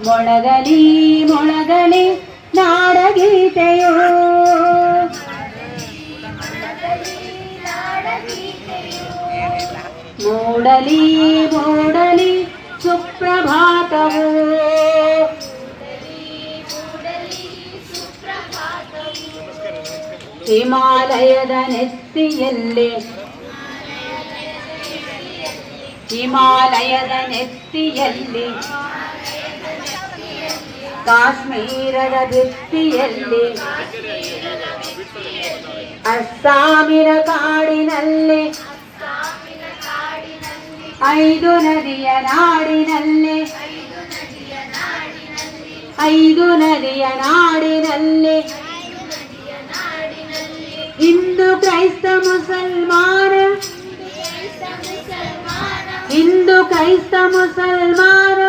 ಮೊಳಗಲಿ ಮೊಳಗಲಿ ನಾಡಗೀತೆಯೋ ಮೂಡಲಿ ಮೂಡಲಿ ಸುಪ್ರಭಾತವು ಹಿಮಾಲಯದ ನೆತ್ತಿಯಲ್ಲಿ ಹಿಮಾಲಯದ ನೆತ್ತಿಯಲ್ಲಿ ಕಾಶ್ಮೀರದ ಭಿತ್ತಿಯಲ್ಲಿ ಅಸ್ಸಾಮಿನ ಕಾಡಿನಲ್ಲಿ 5 ನದಿಯ ನಾಡಿನಲ್ಲಿ 5 ನದಿಯ ನಾಡಿನಲ್ಲಿ ಹಿಂದೂ ಕ್ರೈಸ್ತ ಮುಸಲ್ಮಾನ ಹಿಂದೂ ಕ್ರೈಸ್ತ ಮುಸಲ್ಮಾನ